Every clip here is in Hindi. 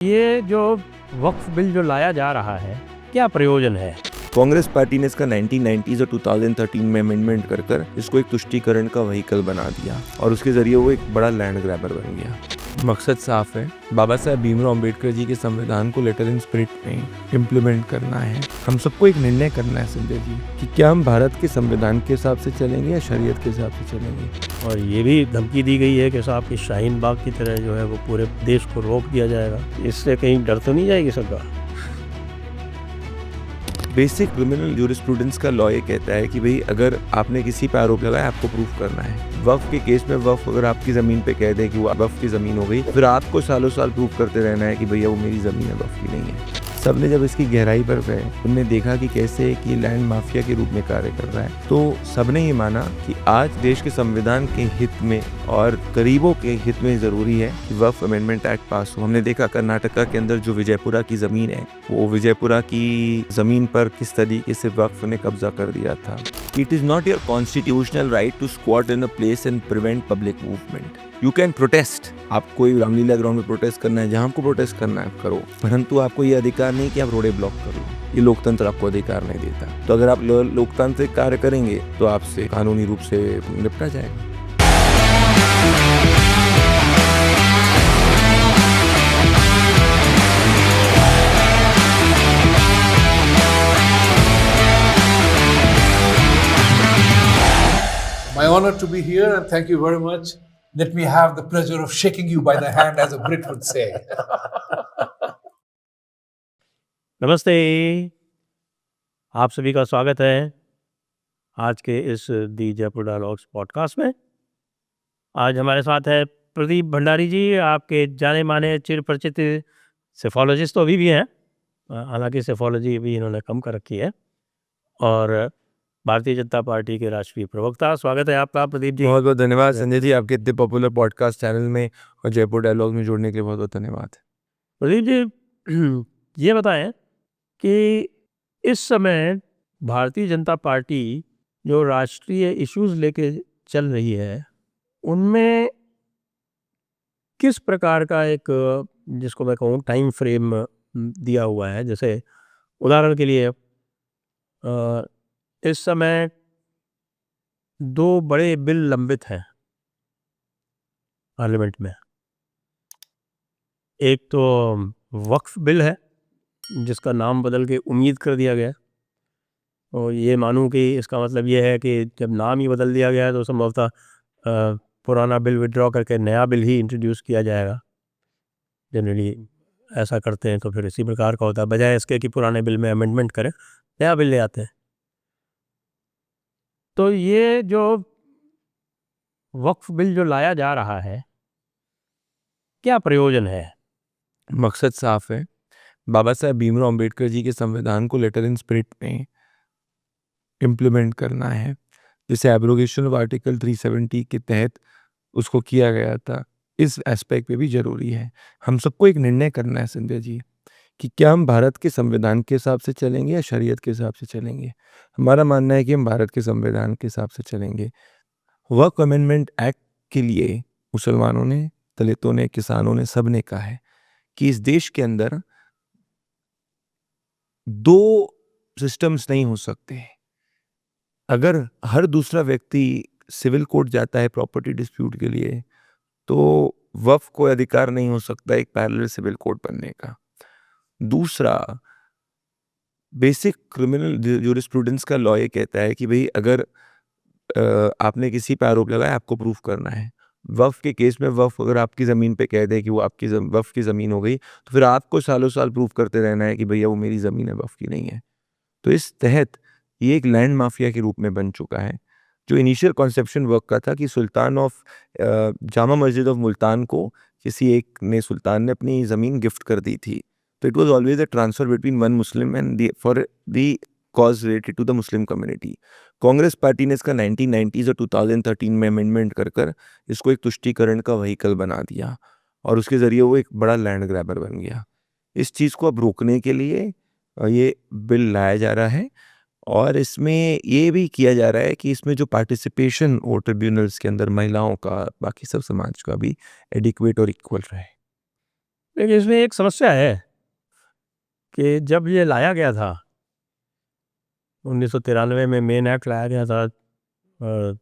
ये जो वक्फ बिल जो लाया जा रहा है, क्या प्रयोजन है? कांग्रेस पार्टी ने इसका 1990s और 2013 में अमेंडमेंट कर कर इसको एक तुष्टीकरण का व्हीकल बना दिया और उसके जरिए वो एक बड़ा लैंड ग्रैबर बन गया। मकसद साफ है, बाबा साहब भीमराव अम्बेडकर जी के संविधान को लेटर इन स्पिरिट में इम्प्लीमेंट करना है। हम सबको एक निर्णय करना है संजय जी कि क्या हम भारत के संविधान के हिसाब से चलेंगे या शरीयत के हिसाब से चलेंगे। और ये भी धमकी दी गई है कि साहब की शाहीन बाग की तरह जो है वो पूरे देश को रोक दिया जाएगा। इससे कहीं डर तो नहीं जाएगी सरकार? बेसिक क्रिमिनल जूरिस्प्रूडेंस का लॉ ये कहता है कि भाई अगर आपने किसी पे आरोप लगाया आपको प्रूफ करना है। वक्फ के केस में वक्फ अगर आपकी जमीन पे कह दे कि वो वक्फ की जमीन हो गई, फिर आपको सालों साल प्रूफ करते रहना है कि भैया वो मेरी जमीन है, वक्फ की नहीं है। सबने जब इसकी गहराई पर गए, उनने देखा कि कैसे कि लैंड माफिया के रूप में कार्य कर रहा है, तो सबने ये माना कि आज देश के संविधान के हित में और गरीबों के हित में जरूरी है कि वक्फ अमेंडमेंट एक्ट पास हो। हमने देखा कर्नाटका के अंदर जो विजयपुरा की जमीन है, वो विजयपुरा की जमीन पर किस तरीके से वक्फ ने कब्जा कर दिया था। It is not your constitutional right to squat in a place and prevent public movement. You can protest, आप कोई रामलीला ग्राउंड में प्रोटेस्ट करना है, जहां आपको प्रोटेस्ट करना है करो, परंतु आपको ये अधिकार नहीं कि आप रोडे ब्लॉक करो। ये लोकतंत्र आपको अधिकार नहीं देता। तो अगर आप लोकतांत्रिक कार्य करेंगे तो आपसे कानूनी रूप से निपटा जाएगा। My honor to be here and thank you very much. Let me have the pleasure of shaking you by the hand as a Brit would say. नमस्ते, आप सभी का स्वागत है आज के इस दी जयपुर डायलॉग्स पॉडकास्ट में। आज हमारे साथ है प्रदीप भंडारी जी, आपके जाने माने चिर परिचित सेफोलॉजिस्ट तो अभी भी हैं, हालांकि सेफोलॉजी भी इन्होंने कम कर रखी है, और भारतीय जनता पार्टी के राष्ट्रीय प्रवक्ता। स्वागत है आपका प्रदीप जी। बहुत बहुत धन्यवाद संजय जी, आपके इतने पॉपुलर पॉडकास्ट चैनल में और जयपुर डायलॉग में जुड़ने के लिए बहुत बहुत धन्यवाद। प्रदीप जी, ये बताएं कि इस समय भारतीय जनता पार्टी जो राष्ट्रीय इश्यूज लेके चल रही है, उनमें किस प्रकार का एक, जिसको मैं कहूँ, टाइम फ्रेम दिया हुआ है। जैसे उदाहरण के लिए इस समय दो बड़े बिल लंबित हैं पार्लियामेंट में। एक तो वक्फ बिल है जिसका नाम बदल के उम्मीद कर दिया गया, और ये मानूं कि इसका मतलब ये है कि जब नाम ही बदल दिया गया है तो संभवतः पुराना बिल विड्रॉ करके नया बिल ही इंट्रोड्यूस किया जाएगा। जनरली ऐसा करते हैं, तो फिर इसी प्रकार का होता है, बजाय इसके कि पुराने बिल में अमेंडमेंट करें, नया बिल ले आते हैं। तो ये जो वक्फ बिल जो लाया जा रहा है, क्या प्रयोजन है? मकसद साफ है, बाबा साहब भीमराव अम्बेडकर जी के संविधान को लेटर इन स्पिरिट में इम्प्लीमेंट करना है। जैसे एब्रोगेशन ऑफ आर्टिकल 370 के तहत उसको किया गया था, इस एस्पेक्ट पे भी जरूरी है। हम सबको एक निर्णय करना है संजय जी कि क्या हम भारत के संविधान के हिसाब से चलेंगे या शरीयत के हिसाब से चलेंगे। हमारा मानना है कि हम भारत के संविधान के हिसाब से चलेंगे। वक्फ अमेंडमेंट एक्ट के लिए मुसलमानों ने, दलितों ने, किसानों ने, सब ने कहा है कि इस देश के अंदर दो सिस्टम्स नहीं हो सकते। अगर हर दूसरा व्यक्ति सिविल कोर्ट जाता है प्रॉपर्टी डिस्प्यूट के लिए, तो वक्फ को अधिकार नहीं हो सकता एक पैरेलल सिविल कोर्ट बनने का। दूसरा, बेसिक क्रिमिनल जूरिस्प्रूडेंस का लॉ ये कहता है कि भाई अगर आपने किसी पे आरोप लगाया आपको प्रूफ करना है। वक्फ के केस में वक्फ अगर आपकी ज़मीन पे कह दे कि वो आपकी वक्फ की ज़मीन हो गई, तो फिर आपको सालों साल प्रूफ करते रहना है कि भैया वो मेरी ज़मीन है, वक्फ की नहीं है। तो इस तहत ये एक लैंड माफिया के रूप में बन चुका है। जो इनिशियल कॉन्सेप्शन वर्क का था कि सुल्तान ऑफ जामा मस्जिद ऑफ मुल्तान को किसी एक ने, सुल्तान ने अपनी ज़मीन गिफ्ट कर दी थी। तो it was always a transfer between one Muslim and for the cause related to the Muslim community. Congress party ने इसका 1990s और 2013 में अमेंडमेंट कर कर इसको एक तुष्टीकरण का व्हीकल बना दिया और उसके ज़रिए वो एक बड़ा लैंड ग्रैबर बन गया। इस चीज़ को अब रोकने के लिए ये बिल लाया जा रहा है, और इसमें ये भी किया जा रहा है कि इसमें जो पार्टिसिपेशन हो ट्रिब्यूनल्स के अंदर महिलाओं का, बाकी सब समाज का भी एडिक्वेट और इक्वल रहे। लेकिन इसमें एक समस्या है कि जब ये लाया गया था 1993 में, मेन एक्ट लाया गया था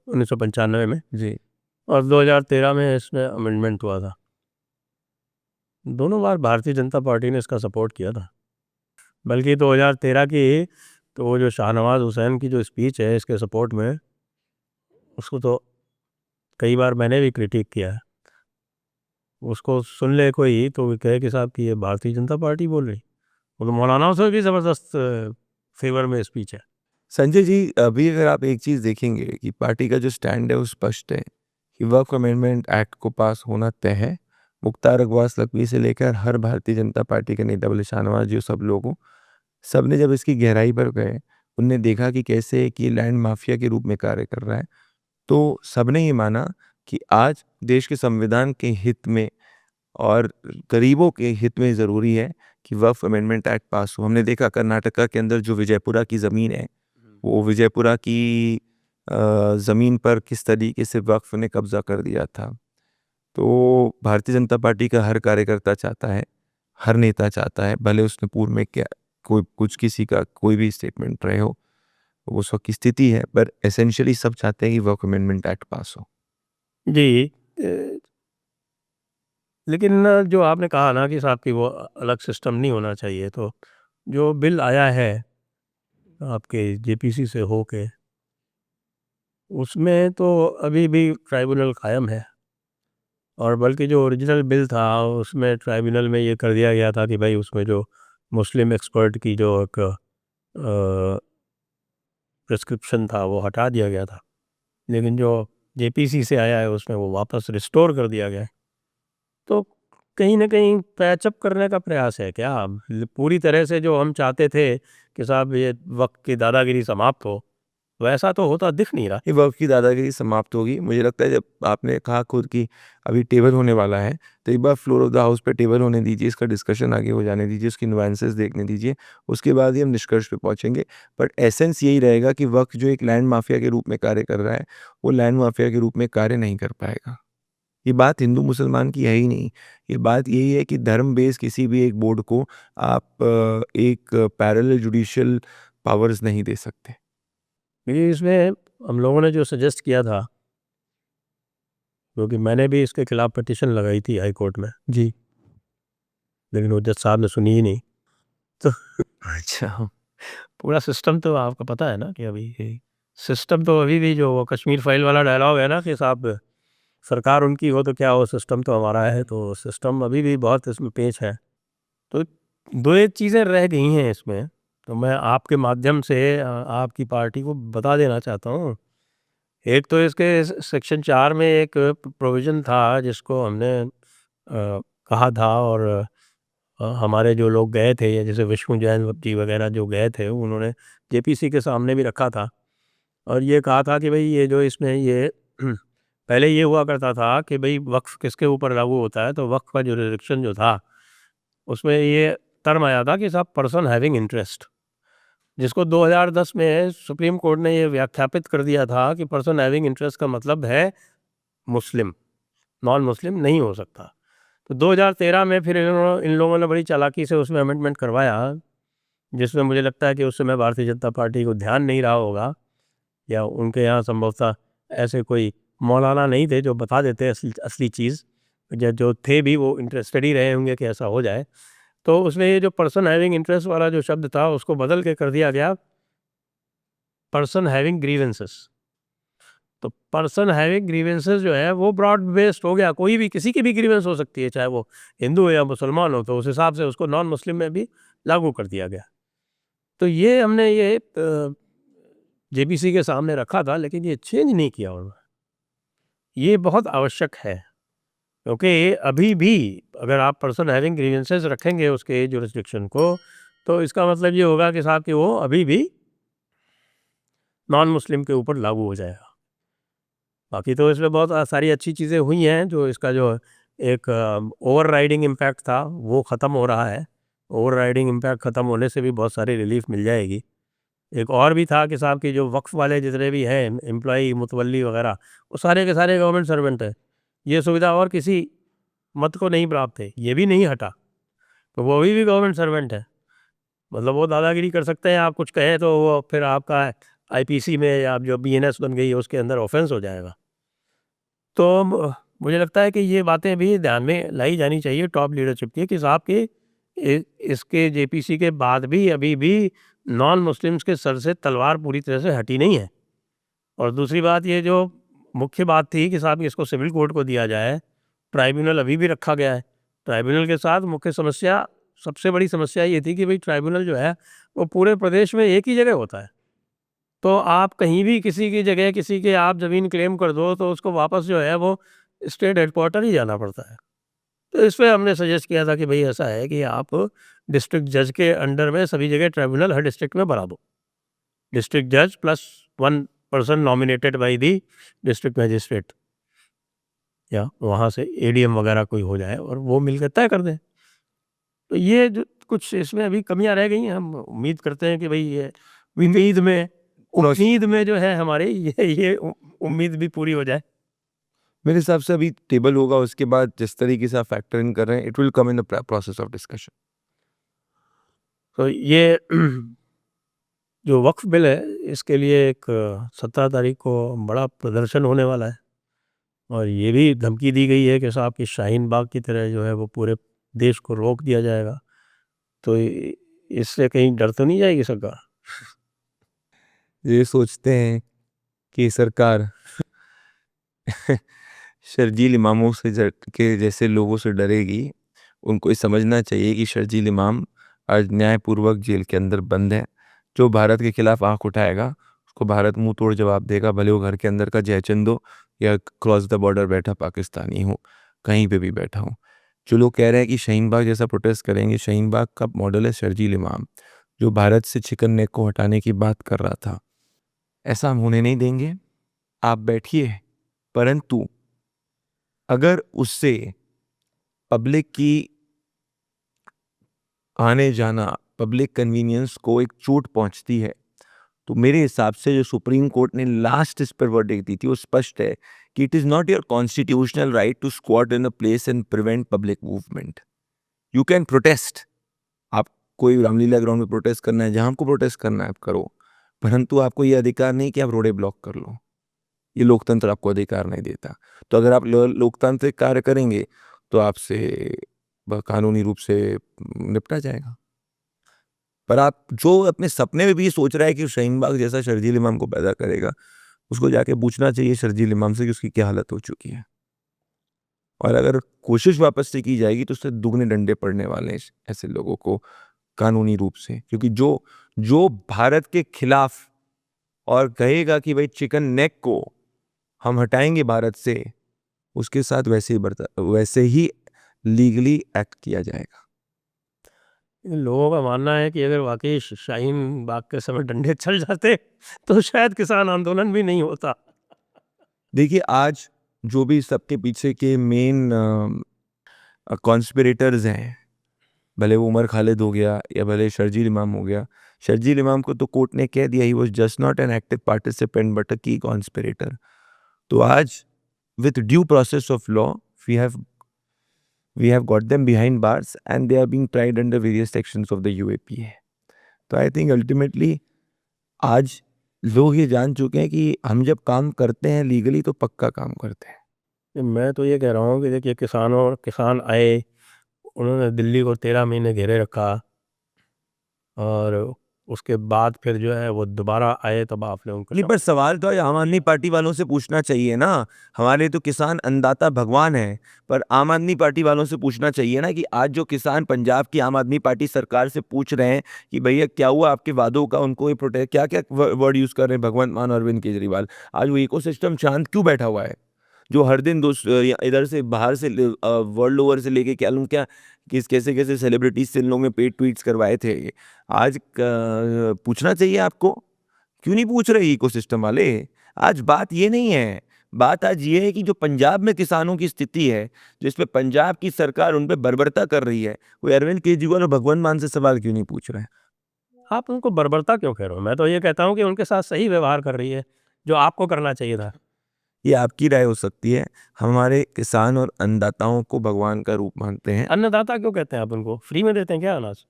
1995 में, जी, और 2013 में इसमें अमेंडमेंट हुआ था। दोनों बार भारतीय जनता पार्टी ने इसका सपोर्ट किया था। बल्कि 2013 की तो वो जो शाहनवाज हुसैन की जो स्पीच है इसके सपोर्ट में, उसको तो कई बार मैंने भी क्रिटिक किया है। उसको सुन ले कोई तो कहे कि साहब कि ये भारतीय जनता पार्टी बोल रही, वो तो मौलानाओं से भी ज़बरदस्त फेवर में स्पीच है। संजय जी, अभी अगर आप एक चीज़ देखेंगे कि पार्टी का जो स्टैंड है वो स्पष्ट है कि वक्फ अमेंडमेंट एक्ट को पास होना तय है। मुख्तार अब्बास नकवी से लेकर हर भारतीय जनता पार्टी के नेता, भले शाहनवाज जी, सब लोगों, सब ने जब इसकी गहराई पर गए, उनने देखा कि कैसे कि लैंड माफिया के रूप में कार्य कर रहा है, तो सबने ये माना कि आज देश के संविधान के हित में और गरीबों के हित में ज़रूरी है कि वक्फ अमेंडमेंट एक्ट पास हो। हमने देखा कर्नाटका के अंदर जो विजयपुरा की ज़मीन है, वो विजयपुरा की ज़मीन पर किस तरीके से वक्फ ने कब्ज़ा कर दिया था। तो भारतीय जनता पार्टी का हर कार्यकर्ता चाहता है, हर नेता चाहता है, भले उसने पूर्व में क्या कोई कुछ किसी का कोई भी स्टेटमेंट रहे हो, वो उस वक्त की स्थिति है, पर एसेंशियली सब चाहते हैं कि वक्फ अमेंडमेंट एक्ट पास हो। जी, लेकिन जो आपने कहा ना कि साहब कि वो अलग सिस्टम नहीं होना चाहिए, तो जो बिल आया है आपके जेपीसी से होके, उसमें तो अभी भी ट्राइब्यूनल कायम है। और बल्कि जो ओरिजिनल बिल था उसमें ट्राइब्यूनल में ये कर दिया गया था कि भाई उसमें जो मुस्लिम एक्सपर्ट की जो एक प्रिस्क्रिप्शन था वो हटा दिया गया था। लेकिन जो जेपीसी से आया है उसमें वो वापस रिस्टोर कर दिया गया है। तो कहीं न कहीं पैचअप करने का प्रयास है क्या? पूरी तरह से जो हम चाहते थे कि साहब ये वक़्त की दादागिरी समाप्त हो, वैसा तो होता दिख नहीं रहा। ये वक़्त की दादागिरी समाप्त होगी। मुझे लगता है जब आपने कहा खुद कि अभी टेबल होने वाला है, तो एक बार फ्लोर ऑफ द हाउस पे टेबल होने दीजिए, इसका डिस्कशन आगे हो जाने दीजिए, उसकी नुआंसेस देखने दीजिए, उसके बाद ही हम निष्कर्ष पे पहुँचेंगे। बट एसेंस यही रहेगा कि वक़्त जो एक लैंड माफिया के रूप में कार्य कर रहा है, वो लैंड माफिया के रूप में कार्य नहीं कर पाएगा। ये बात हिंदू मुसलमान की है ही नहीं। ये बात यही है कि धर्म बेस किसी भी एक बोर्ड को आप एक पैरेलल जुडिशियल पावर्स नहीं दे सकते। क्योंकि इसमें हम लोगों ने जो सजेस्ट किया था, क्योंकि मैंने भी इसके खिलाफ पिटीशन लगाई थी हाई कोर्ट में, जी। लेकिन वो जज साहब ने सुनी ही नहीं। तो अच्छा। पूरा सिस्टम तो आपको पता है ना कि अभी सिस्टम तो अभी भी जो वो कश्मीर फाइल वाला डायलॉग है ना कि साहब सरकार उनकी हो तो क्या हो, सिस्टम तो हमारा है। तो सिस्टम अभी भी बहुत इसमें पेच है। तो दो एक चीज़ें रह गई हैं इसमें, तो मैं आपके माध्यम से आपकी पार्टी को बता देना चाहता हूँ। एक तो इसके सेक्शन 4 में एक प्रोविज़न था जिसको हमने कहा था, और हमारे जो लोग गए थे, या जैसे विष्णु जैन जी वगैरह जो गए थे, उन्होंने जेपीसी के सामने भी रखा था और ये कहा था कि भाई ये जो इसमें ये पहले ये हुआ करता था कि भाई वक्फ किसके ऊपर लागू होता है, तो वक्फ का जो रिस्ट्रिक्शन जो था उसमें ये टर्म आया था कि साहब पर्सन हैविंग इंटरेस्ट, जिसको 2010 में सुप्रीम कोर्ट ने ये व्याख्यापित कर दिया था कि पर्सन हैविंग इंटरेस्ट का मतलब है मुस्लिम, नॉन मुस्लिम नहीं हो सकता। तो 2013 में फिर इन लोगों ने बड़ी चालाकी से उसमें अमेंडमेंट करवाया, जिसमें मुझे लगता है कि उस समय भारतीय जनता पार्टी को ध्यान नहीं रहा होगा, या उनके यहाँ संभवतः ऐसे कोई मौलाना नहीं थे जो बता देते असली असली चीज़, जो थे भी वो इंटरेस्टेड ही रहे होंगे कि ऐसा हो जाए। तो उसमें ये जो पर्सन हैविंग इंटरेस्ट वाला जो शब्द था उसको बदल के कर दिया गया पर्सन हैविंग ग्रीवेंसेस। तो पर्सन हैविंग ग्रीवेंसेस जो है वो ब्रॉड बेस्ड हो गया, कोई भी किसी की भी ग्रीवेंस हो सकती है, चाहे वो हिंदू हो या मुसलमान हो, तो उस हिसाब से उसको नॉन मुस्लिम में भी लागू कर दिया गया। तो ये हमने ये जेपीसी के सामने रखा था, लेकिन ये चेंज नहीं किया उन्होंने। ये बहुत आवश्यक है, क्योंकि अभी भी अगर आप पर्सन हैविंग ग्रीवेंसेस रखेंगे उसके जुरिस्डिक्शन को, तो इसका मतलब ये होगा कि साहब कि वो अभी भी नॉन मुस्लिम के ऊपर लागू हो जाएगा। बाकी तो इसमें बहुत सारी अच्छी चीज़ें हुई हैं, जो इसका जो एक ओवर राइडिंग इम्पैक्ट था वो ख़त्म हो रहा है। ओवर राइडिंग इम्पैक्ट ख़त्म होने से भी बहुत सारी रिलीफ मिल जाएगी। एक और भी था कि साहब कि जो वक्फ वाले जितने भी हैं एम्प्लॉई मुतवल्ली वगैरह, वो सारे के सारे गवर्नमेंट सर्वेंट हैं। ये सुविधा और किसी मत को नहीं प्राप्त है, ये भी नहीं हटा। तो वो भी गवर्नमेंट सर्वेंट है, मतलब वो दादागिरी कर सकते हैं, आप कुछ कहें तो वो फिर आपका आईपीसी में या आप जो बीएनएस बन गई है उसके अंदर ऑफेंस हो जाएगा। तो मुझे लगता है कि ये बातें भी ध्यान में लाई जानी चाहिए टॉप लीडरशिप की, कि साहब के इसके जेपीसी के बाद भी अभी भी नॉन मुस्लिम्स के सर से तलवार पूरी तरह से हटी नहीं है। और दूसरी बात, ये जो मुख्य बात थी कि साहब इसको सिविल कोर्ट को दिया जाए, ट्राइब्यूनल अभी भी रखा गया है। ट्राइब्यूनल के साथ मुख्य समस्या, सबसे बड़ी समस्या ये थी कि भाई ट्राइब्यूनल जो है वो पूरे प्रदेश में एक ही जगह होता है, तो आप कहीं भी किसी की जगह किसी के आप ज़मीन क्लेम कर दो तो उसको वापस जो है वो स्टेट हेडक्वार्टर ही जाना पड़ता है। तो इस पे हमने सजेस्ट किया था कि भाई ऐसा है कि आप डिस्ट्रिक्ट जज के अंडर में सभी जगह ट्राइब्यूनल हर डिस्ट्रिक्ट में बना दो, डिस्ट्रिक्ट जज plus 1 person nominated by the district magistrate, या वहाँ से एडीएम वगैरह कोई हो जाए और वो मिलकर तय कर दें। तो ये जो कुछ इसमें अभी कमियां रह गई हैं, हम उम्मीद करते हैं कि भाई ये उम्मीद में जो है हमारी ये उम्मीद भी पूरी हो जाए। मेरे हिसाब से अभी टेबल होगा, उसके बाद जिस तरीके से आप फैक्टर इन कर रहे हैं, it will come in the process of discussion. तो ये जो वक्फ बिल है इसके लिए एक 17 तारीख को बड़ा प्रदर्शन होने वाला है, और ये भी धमकी दी गई है कि साहब की शाहीन बाग की तरह जो है वो पूरे देश को रोक दिया जाएगा। तो इससे कहीं डर तो नहीं जाएगी सरकार? ये सोचते हैं कि सरकार शर्जील इमामों से के जैसे लोगों से डरेगी। उनको ये समझना चाहिए कि शर्जील इमाम आज न्यायपूर्वक जेल के अंदर बंद है। जो भारत के खिलाफ आंख उठाएगा उसको भारत मुंह तोड़ जवाब देगा, भले वो घर के अंदर का जयचंद हो या क्रॉस द बॉर्डर बैठा पाकिस्तानी हो, कहीं पे भी बैठा हो। जो लोग कह रहे हैं कि शाहीन बाग जैसा प्रोटेस्ट करेंगे, शाहीन बाग का मॉडल है शर्जील इमाम, जो भारत से चिकन नेक को हटाने की बात कर रहा था। ऐसा हम होने नहीं देंगे। आप बैठिए, परंतु अगर उससे पब्लिक की आने जाना, पब्लिक कन्वीनियंस को एक चोट पहुंचती है, तो मेरे हिसाब से जो सुप्रीम कोर्ट ने लास्ट इस पर वर्डिक्ट दी थी वो स्पष्ट है कि it is not your constitutional right to squat in a place and prevent public movement. You can protest, आप कोई रामलीला ग्राउंड में प्रोटेस्ट करना है, जहां आपको प्रोटेस्ट करना है आप करो, परंतु आपको ये अधिकार नहीं कि आप रोडे ब्लॉक कर लो। ये लोकतंत्र आपको अधिकार नहीं देता। तो अगर आप लोकतांत्रिक कार्य करेंगे तो आपसे कानूनी रूप से निपटा जाएगा। पर आप जो अपने सपने में भी ये सोच रहा है कि शाहीन बाग जैसा शर्जील इमाम को पैदा करेगा, उसको जाके पूछना चाहिए शर्जील इमाम से कि उसकी क्या हालत हो चुकी है। और अगर कोशिश वापस से की जाएगी तो उससे दुगने डंडे पड़ने वाले हैं ऐसे लोगों को कानूनी रूप से। क्योंकि जो जो भारत के खिलाफ और कहेगा कि भाई चिकन नेक को हम हटाएंगे भारत से, उसके साथ वैसे ही लीगली एक्ट किया जाएगा। इन लोगों का मानना है कि अगर वाकई शाहीन बाग के समय डंडे चल जाते तो शायद किसान आंदोलन भी नहीं होता। देखिए, आज जो भी सबके पीछे के मेन कॉन्स्पिरेटर्स हैं, भले वो उमर खालिद हो गया या भले शर्जील इमाम हो गया, शर्जील इमाम को तो कोर्ट ने कह दिया he was just not an active participant but a key conspirator. तो आज with due process of law we have got them behind bars and they are being tried under various sections of the UAPA. तो I think ultimately आज लोग ये जान चुके हैं कि हम जब काम करते हैं लीगली तो पक्का काम करते हैं। मैं तो ये कह रहा हूँ कि देखिए किसान आए, उन्होंने दिल्ली को 13 महीने घेरे रखा, और उसके बाद फिर जो है वो दोबारा आए तब आपने उनको नहीं, पर सवाल तो आम आदमी पार्टी वालों से पूछना चाहिए ना। हमारे तो किसान अन्नदाता भगवान है, पर आम आदमी पार्टी वालों से पूछना चाहिए ना कि आज जो किसान पंजाब की आम आदमी पार्टी सरकार से पूछ रहे हैं कि भैया क्या हुआ आपके वादों का, उनको ये प्रोटेस्ट क्या क्या वर्ड यूज कर रहे हैं भगवंत मान अरविंद केजरीवाल, आज वो इकोसिस्टम शांत क्यों बैठा हुआ है? जो हर दिन इधर से बाहर से वर्ल्ड ओवर से लेके क्या कैसे कैसे सेलिब्रिटीज से इन लोगों में पेड ट्वीट्स करवाए थे, आज पूछना चाहिए आपको। क्यों नहीं पूछ रहे इकोसिस्टम वाले? आज बात ये नहीं है, बात आज ये है कि जो पंजाब में किसानों की स्थिति है, जिसपे पंजाब की सरकार उन पे बर्बरता कर रही है, कोई अरविंद केजरीवाल और भगवंत मान से सवाल क्यों नहीं पूछ रहे हैं? आप उनको बर्बरता क्यों कह रहे हो? मैं तो ये कहता हूँ कि उनके साथ सही व्यवहार कर रही है, जो आपको करना चाहिए था। ये आपकी राय हो सकती है। हमारे किसान और अन्नदाताओं को भगवान का रूप मानते हैं। अन्नदाता क्यों कहते हैं आप उनको? फ्री में देते हैं क्या अनाज?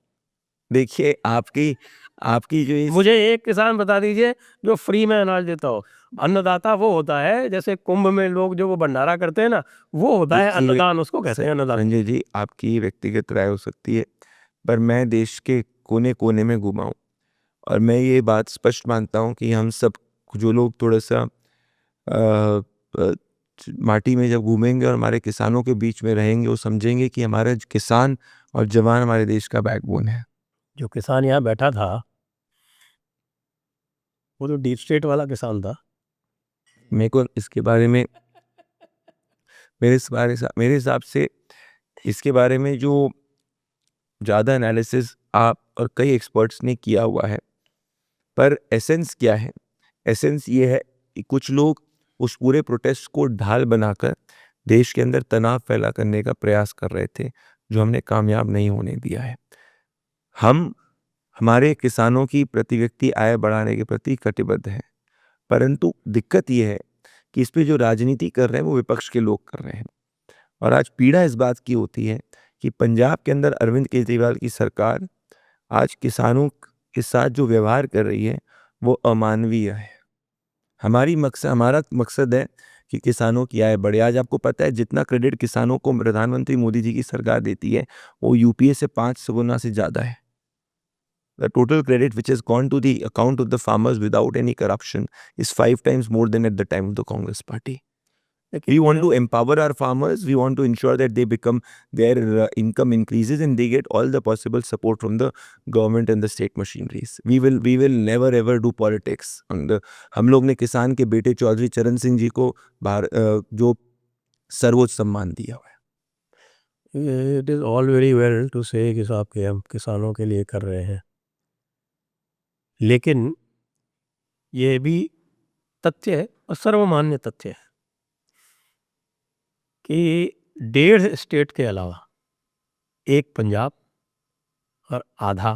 देखिए आपकी आपकी जो इस मुझे एक किसान बता दीजिए जो फ्री में अनाज देता हो। अन्नदाता वो होता है जैसे कुंभ में लोग जो वो भंडारा करते हैं ना, वो होता है देखिए, अन्नदान, उसको कहते हैं अन्नदान। संजय जी, आपकी व्यक्तिगत राय हो सकती है, पर मैं देश के कोने-कोने में घूमा हूँ और मैं ये बात स्पष्ट मानता हूँ कि हम सब जो लोग थोड़ा-सा अ, माटी में जब घूमेंगे और हमारे किसानों के बीच में रहेंगे, वो समझेंगे कि हमारे किसान और जवान हमारे देश का बैकबोन है। जो किसान यहाँ बैठा था, वो तो डीप स्टेट वाला किसान था। मेरे को इसके बारे में मेरे हिसाब से इसके बारे में जो ज़्यादा एनालिसिस आप और कई एक्सपर्ट्स ने किया हुआ है, पर एसेंस क्या है? एसेंस ये है कि कुछ लोग उस पूरे प्रोटेस्ट को ढाल बनाकर देश के अंदर तनाव पैदा करने का प्रयास कर रहे थे, जो हमने कामयाब नहीं होने दिया है। हम हमारे किसानों की प्रति व्यक्ति आय बढ़ाने के प्रति कटिबद्ध हैं, परंतु दिक्कत ये है कि इस पे जो राजनीति कर रहे हैं वो विपक्ष के लोग कर रहे हैं। और आज पीड़ा इस बात की होती है कि पंजाब के अंदर अरविंद केजरीवाल की सरकार आज किसानों के साथ जो व्यवहार कर रही है वो अमानवीय है। हमारा मकसद है कि किसानों की आय बढ़े। आज आपको पता है जितना क्रेडिट किसानों को प्रधानमंत्री मोदी जी की सरकार देती है वो यूपीए से 5 गुना से ज़्यादा है। The total credit which has gone to the account of the farmers without any corruption is 5 times more than at the time of the Congress party. We want to empower our farmers. We want to ensure that their income increases and they get all the possible support from the government and the state machineries. We will never ever do politics. हम लोग ने किसान के बेटे चौधरी चरण सिंह जी को जो सर्वोच्च सम्मान दिया हुआ है। It is all very well to say कि साहब कि हम किसानों के लिए कर रहे हैं, लेकिन ये भी तथ्य है और सर्वमान्य तथ्य है कि 1.5 स्टेट के अलावा एक पंजाब और आधा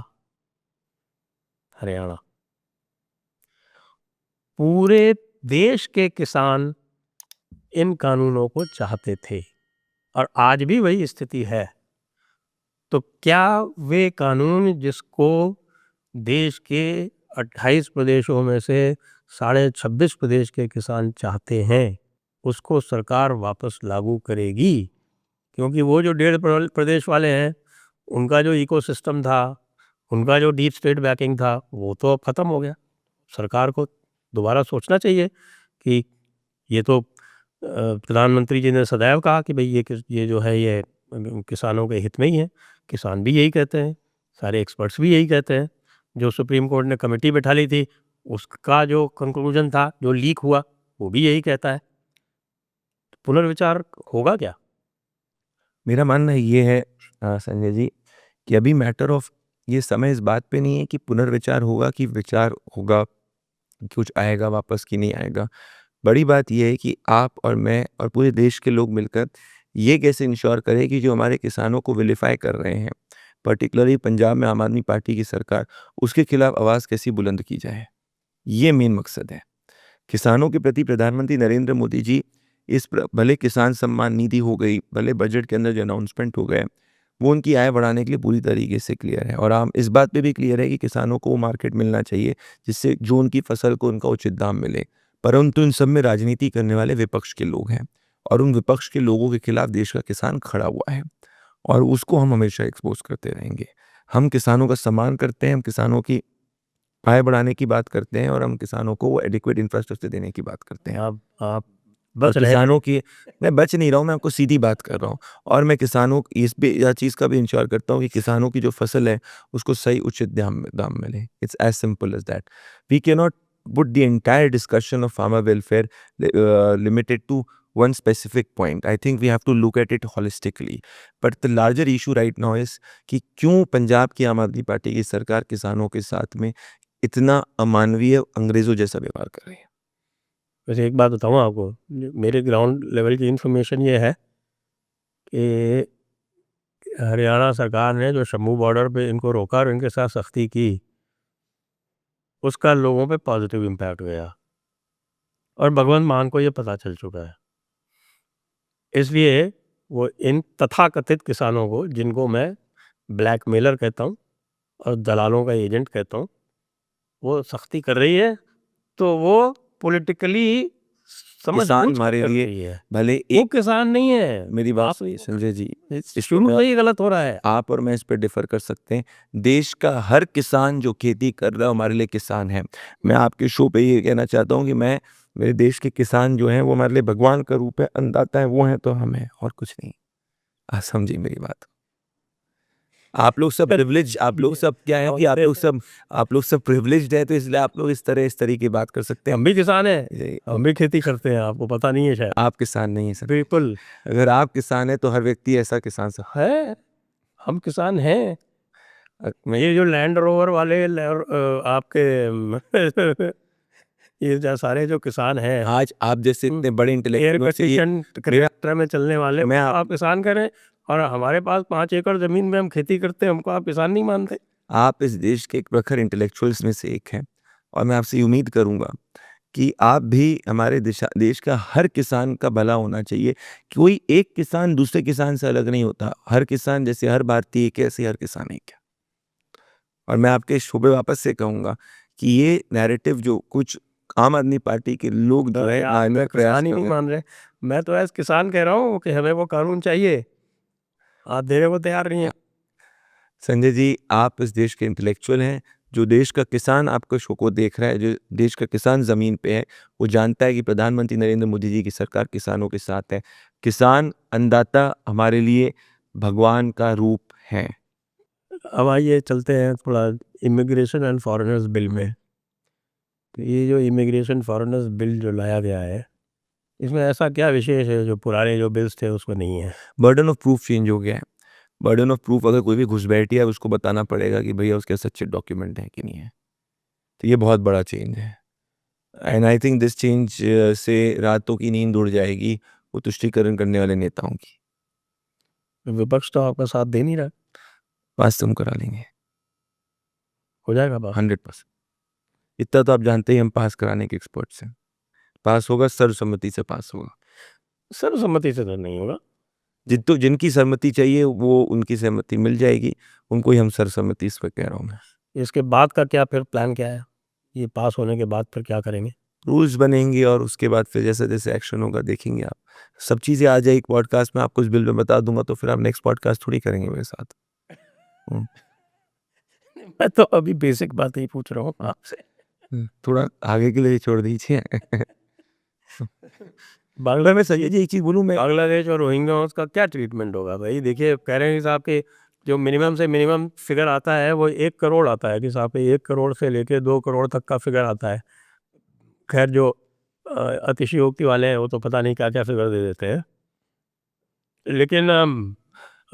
हरियाणा, पूरे देश के किसान इन कानूनों को चाहते थे और आज भी वही स्थिति है। तो क्या वे कानून जिसको देश के 28 प्रदेशों में से 26.5 प्रदेश के किसान चाहते हैं, उसको सरकार वापस लागू करेगी? क्योंकि वो जो 1.5 प्रदेश वाले हैं, उनका जो इकोसिस्टम था, उनका जो डीप स्टेट बैकिंग था, वो तो अब ख़त्म हो गया। सरकार को दोबारा सोचना चाहिए कि ये तो प्रधानमंत्री जी ने सदैव कहा कि भाई ये जो है ये किसानों के हित में ही है। किसान भी यही कहते हैं, सारे एक्सपर्ट्स भी यही कहते हैं। जो सुप्रीम कोर्ट ने कमेटी बैठा ली थी, उसका जो कंक्लूजन था, जो लीक हुआ, वो भी यही कहता है। पुनर्विचार होगा क्या? मेरा मानना ये है संजय जी कि अभी मैटर ऑफ ये समय इस बात पे नहीं है कि पुनर्विचार होगा कि विचार होगा, कुछ आएगा वापस कि नहीं आएगा। बड़ी बात यह है कि आप और मैं और पूरे देश के लोग मिलकर ये कैसे इंश्योर करें कि जो हमारे किसानों को विलिफाई कर रहे हैं, पर्टिकुलरली पंजाब में आम आदमी पार्टी की सरकार, उसके खिलाफ आवाज़ कैसी बुलंद की जाए। ये मेन मकसद है। किसानों के प्रति प्रधानमंत्री नरेंद्र मोदी जी भले किसान सम्मान निधि हो गई, भले बजट के अंदर जो अनाउंसमेंट हो गए, वो उनकी आय बढ़ाने के लिए पूरी तरीके से क्लियर है और हम इस बात पे भी क्लियर है कि किसानों को वो मार्केट मिलना चाहिए जिससे जो उनकी फसल को उनका उचित दाम मिले। परंतु इन सब में राजनीति करने वाले विपक्ष के लोग हैं और उन विपक्ष के लोगों के खिलाफ देश का किसान खड़ा हुआ है और उसको हम हमेशा एक्सपोज करते रहेंगे। हम किसानों का सम्मान करते हैं, हम किसानों की आय बढ़ाने की बात करते हैं और हम किसानों को एडिक्वेट इंफ्रास्ट्रक्चर देने की बात करते हैं। आप और बच रहे हैं। किसानों की मैं बच नहीं रहा हूँ, मैं आपको सीधी बात कर रहा हूँ और मैं किसानों इस पे यह चीज़ का भी इंश्योर करता हूँ कि किसानों की जो फसल है उसको सही उचित दाम मिले। It's as simple as that. We can not put the entire discussion of farmer welfare limited to one specific point. I think we have to look at it holistically. But the larger issue right now is कि क्यों पंजाब की आम आदमी पार्टी की सरकार किसानों के साथ में इतना अमानवीय अंग्रेजों जैसा व्यवहार कर रही है। वैसे एक बात बताऊँ आपको, मेरे ग्राउंड लेवल की इन्फॉर्मेशन ये है कि हरियाणा सरकार ने जो शम्भू बॉर्डर पे इनको रोका और इनके साथ सख्ती की, उसका लोगों पे पॉजिटिव इम्पैक्ट गया। और भगवंत मान को ये पता चल चुका है। इसलिए वो इन तथाकथित किसानों को, जिनको मैं ब्लैकमेलर कहता हूँ और दलालों का एजेंट कहता हूँ, वो सख्ती कर रही है, तो वो पॉलिटिकली समझ किसान बूझ के हमारे कर लिए रही है। भले वो एक किसान नहीं है। मेरी बात आप सुनिए संजय जी, शुरू से ही गलत हो रहा है। आप और मैं इस पे डिफर कर सकते हैं। देश का हर किसान जो खेती कर रहा है हमारे लिए किसान है। मैं आपके शो पे ये कहना चाहता हूँ कि मेरे देश के किसान जो हैं वो हमारे लिए भगवान का रूप है, अन्नदाता है, वो हैं तो हम हैं और कुछ नहीं। आप समझिए मेरी बात। आप लोग सब प्रिविलेज, आप लोग सब क्या है कि आप लोग सब प्रिविलेज्ड है, तो इसलिए आप लोग इस तरह की बात कर सकते हैं। हम भी किसान हैं, जी, हम भी खेती करते हैं, आपको पता नहीं है शायद। आप किसान नहीं है सर। बिल्कुल अगर आप किसान है तो हर व्यक्ति ऐसा किसान सब है, हम किसान हैं। ये जो लैंड रोवर वाले आपके ये जो सारे जो किसान हैं, आज आप जैसे इतने बड़े एयर इंटेलेक्चुअल कंडीशन में चलने वाले, मैं आप किसान करें, और हमारे पास 5 एकड़ जमीन में हम खेती करते हैं, हमको आप किसान नहीं मानते। आप इस देश के एक प्रखर इंटेलेक्चुअल्स में से एक हैं और मैं आपसे उम्मीद करूंगा कि आप भी हमारे देश का हर किसान का भला होना चाहिए। कोई एक किसान दूसरे किसान से अलग नहीं होता। हर किसान जैसे हर भारतीय एक है, ऐसे हर किसान एक है। और मैं आपके शोबे वापस से कहूंगा कि ये नैरेटिव जो कुछ आम आदमी पार्टी के लोग जो है आप लाने का प्रयास किसान ही कर नहीं रहे हैं। मान रहे। मैं तो ऐसे किसान कह रहा हूँ कि हमें वो कानून चाहिए, आप देने को तैयार नहीं है। संजय जी, आप इस देश के इंटेलेक्चुअल हैं। जो देश का किसान आपके शो को देख रहा है, जो देश का किसान ज़मीन पे है, वो जानता है कि प्रधानमंत्री नरेंद्र मोदी जी की सरकार किसानों के साथ है। किसान, अन्नदाता हमारे लिए भगवान का रूप हैं। अब आइए चलते हैं थोड़ा इमिग्रेशन एंड फॉरेनर्स बिल में। तो ये जो इमिग्रेशन फॉरेनर्स बिल जो लाया गया है, इसमें ऐसा क्या विशेष है जो पुराने जो बिल्स थे उसमें नहीं है? बर्डन ऑफ प्रूफ चेंज हो गया है। बर्डन ऑफ प्रूफ, अगर कोई भी घुसपैठिया है उसको बताना पड़ेगा कि भैया उसके सच्चे डॉक्यूमेंट हैं कि नहीं है। तो ये बहुत बड़ा चेंज है। And I think this change से रातों की नींद उड़ जाएगी वो तुष्टीकरण करने वाले नेताओं की। विपक्ष तो आपका साथ दे नहीं रहा। पास तुम करा लेंगे हो जाएगा बात। 100%। इतना तो आप जानते ही हम पास कराने के एक्सपर्ट्स हैं। पास होगा, सर्वसम्मति से पास होगा। सर्वसम्मति से तो नहीं होगा। जिनकी सहमति चाहिए वो उनकी सहमति मिल जाएगी, उनको ही हम सर्वसम्मति इस पर कह रहा हूँ मैं। इसके बाद का क्या फिर प्लान क्या है? ये पास होने के बाद फिर क्या करेंगे? रूल्स बनेंगे और उसके बाद फिर जैसे जैसे एक्शन होगा देखेंगे आप। सब चीज़ें आ जाएगी पॉडकास्ट में, आपको इस बिल में बता दूंगा, तो फिर आप नेक्स्ट पॉडकास्ट थोड़ी करेंगे मेरे साथ। मैं तो अभी बेसिक बात ही पूछ रहा हूँ आपसे। थोड़ा आगे के लिए छोड़ दीजिए। बांग्ला में सही जी एक चीज़ बोलूँ मैं, बांग्लादेश और रोहिंग्या का क्या ट्रीटमेंट होगा भाई? देखिए, कह रहे हैं कि साहब के जो मिनिमम से मिनिमम फिगर आता है वो 1 करोड़ आता है, कि साहब पे 1 करोड़ से लेके 2 करोड़ तक का फिगर आता है। खैर जो अतिशयोक्ति वाले हैं वो तो पता नहीं क्या क्या फिगर दे देते हैं। लेकिन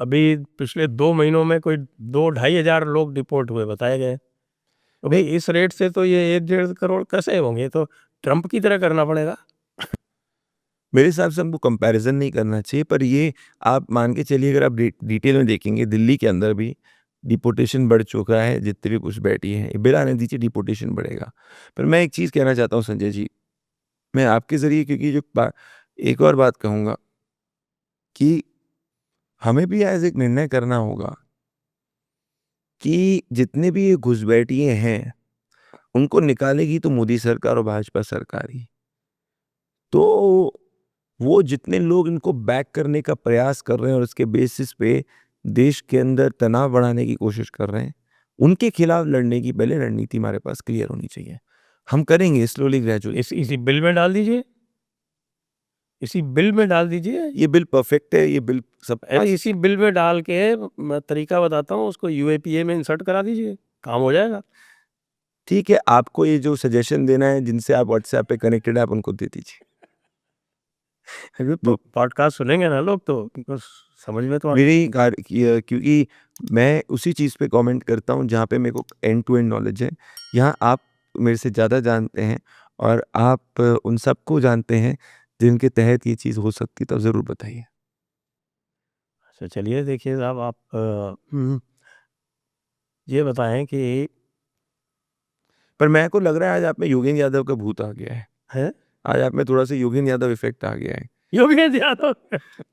अभी पिछले 2 महीनों में कोई 2-2.5 हज़ार लोग डिपोर्ट हुए बताए गए। तो भाई इस रेट से तो ये 1-1.5 करोड़ कैसे होंगे? तो ट्रंप की तरह करना पड़ेगा। मेरे हिसाब से हमको कंपैरिजन नहीं करना चाहिए, पर ये आप मान के चलिए, अगर आप डिटेल में देखेंगे दिल्ली के अंदर भी डिपोटेशन बढ़ चुका है। जितने भी कुछ बैठी हैं बिल आने दीजिए, डिपोटेशन बढ़ेगा। पर मैं एक चीज़ कहना चाहता हूँ संजय जी, मैं आपके ज़रिए, क्योंकि एक और बात कहूँगा कि हमें भी आज एक निर्णय करना होगा कि जितने भी ये घुसपैठिए हैं उनको निकालेगी तो मोदी सरकार और भाजपा सरकार ही। तो वो जितने लोग इनको बैक करने का प्रयास कर रहे हैं और उसके बेसिस पे देश के अंदर तनाव बढ़ाने की कोशिश कर रहे हैं, उनके खिलाफ लड़ने की पहले रणनीति हमारे पास क्लियर होनी चाहिए। हम करेंगे स्लोली ग्रेजुअली। इसी बिल में डाल दीजिए, इसी बिल में डाल दीजिए। ये बिल परफेक्ट है, ये बिल सब इसी बिल में डाल के मैं तरीका बताता हूँ, उसको यूएपीए में इंसर्ट करा दीजिए, काम हो जाएगा। ठीक है। आपको ये जो सजेशन देना है, जिनसे आप व्हाट्सएप पे कनेक्टेड है, आप उनको दे दीजिए। तो पॉडकास्ट सुनेंगे ना लोग, तो उनको समझ में तो क्योंकि मैं उसी चीज़ पे कमेंट करता हूँ जहाँ पे मेरे को एंड टू एंड नॉलेज है। यहाँ आप मेरे से ज़्यादा जानते हैं और आप उन सबको जानते हैं जिनके तहत ये चीज़ हो सकती है, तो ज़रूर बताइए। अच्छा चलिए, देखिए साहब, आप ये बताएं कि पर मेरे को लग रहा है आज आप में योगेंद्र यादव का भूत आ गया है। है आज आप में थोड़ा सा योगेंद्र यादव इफेक्ट आ गया है, योगेंद्र यादव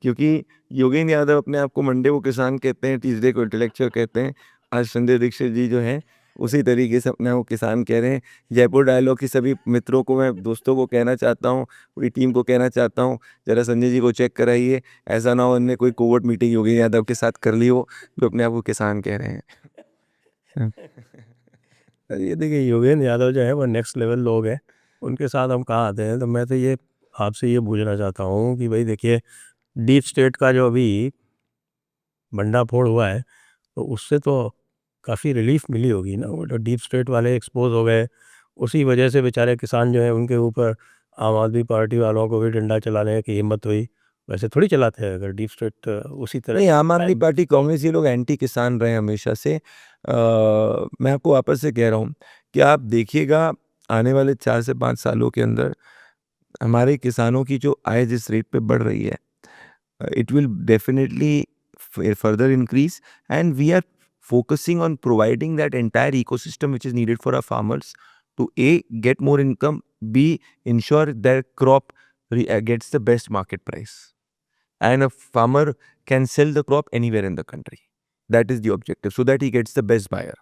क्योंकि योगेंद्र यादव अपने आप को मंडे को किसान कहते हैं, ट्यूसडे को इंटेलेक्चुअल कहते हैं। आज संजय दीक्षित जी जो हैं उसी तरीके से अपने आप को किसान कह रहे हैं। जयपुर डायलॉग की सभी मित्रों को, मैं दोस्तों को कहना चाहता हूँ, पूरी टीम को कहना चाहता हूँ, जरा संजय जी को चेक कराइए, ऐसा ना हो उनने कोई कोवर्ट मीटिंग योगेंद्र यादव के साथ कर ली हो जो अपने आप को किसान कह रहे हैं। ये देखिए, योगेंद्र यादव जो है वो नेक्स्ट लेवल लोग हैं, उनके साथ हम कहाँ आते हैं। तो मैं तो ये आपसे ये पूछना चाहता हूँ कि भाई देखिए, डीप स्टेट का जो अभी भंडाफोड़ हुआ है तो उससे तो काफ़ी रिलीफ मिली होगी ना। वो जो डीप स्टेट वाले एक्सपोज हो गए, उसी वजह से बेचारे किसान जो है उनके ऊपर आम आदमी पार्टी वालों को भी डंडा चलाने की हिम्मत हुई। वैसे थोड़ी चलाते हैं अगर डीप स्टेट उसी तरह। नहीं, आम आदमी पार्टी, कांग्रेस, ये लोग एंटी किसान रहे हमेशा से। मैं आपको वापस से कह रहा हूँ कि आप देखिएगा आने वाले 4 से 5 सालों के अंदर हमारे किसानों की जो आय जिस रेट पे बढ़ रही है, it will definitely further increase, and we are focusing on providing that entire ecosystem which is needed for our farmers to A, get more income, B, ensure their crop gets the best market price, and a farmer can sell the crop anywhere in the country. That is the objective, so that he gets the best buyer.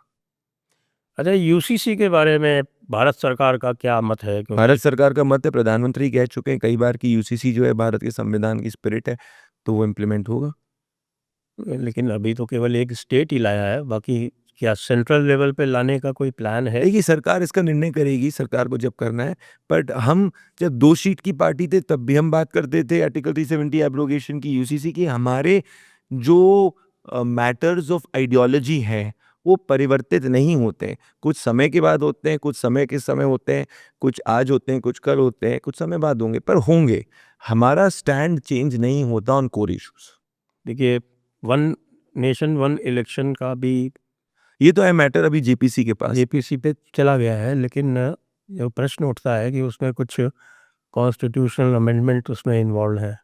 अच्छा, यूसीसी के बारे में भारत सरकार का क्या मत है? क्योंकि भारत सरकार का मत है, प्रधानमंत्री कह चुके हैं कई बार कि यूसीसी जो है भारत के संविधान की स्पिरिट है, तो वो इम्प्लीमेंट होगा। लेकिन अभी तो केवल एक स्टेट ही लाया है, बाकी क्या सेंट्रल लेवल पे लाने का कोई प्लान है? देखिए, सरकार इसका निर्णय करेगी, सरकार को जब करना है। बट हम जब 2 सीट की पार्टी थे तब भी हम बात करते थे आर्टिकल 370 एब्रोगेशन की, यूसीसी की। हमारे जो मैटर्स ऑफ आइडियोलॉजी है वो परिवर्तित नहीं होते, कुछ समय के बाद होते हैं, कुछ समय के समय होते हैं, कुछ आज होते हैं, कुछ कल होते हैं, कुछ समय बाद होंगे, पर होंगे। हमारा स्टैंड चेंज नहीं होता ऑन कोर इश्यूज। देखिए, वन नेशन वन इलेक्शन का भी ये तो है मैटर अभी जेपीसी के पास। जेपीसी पे चला गया है, लेकिन जो प्रश्न उठता है कि उसमें कुछ कॉन्स्टिट्यूशनल अमेंडमेंट उसमें इन्वॉल्व है।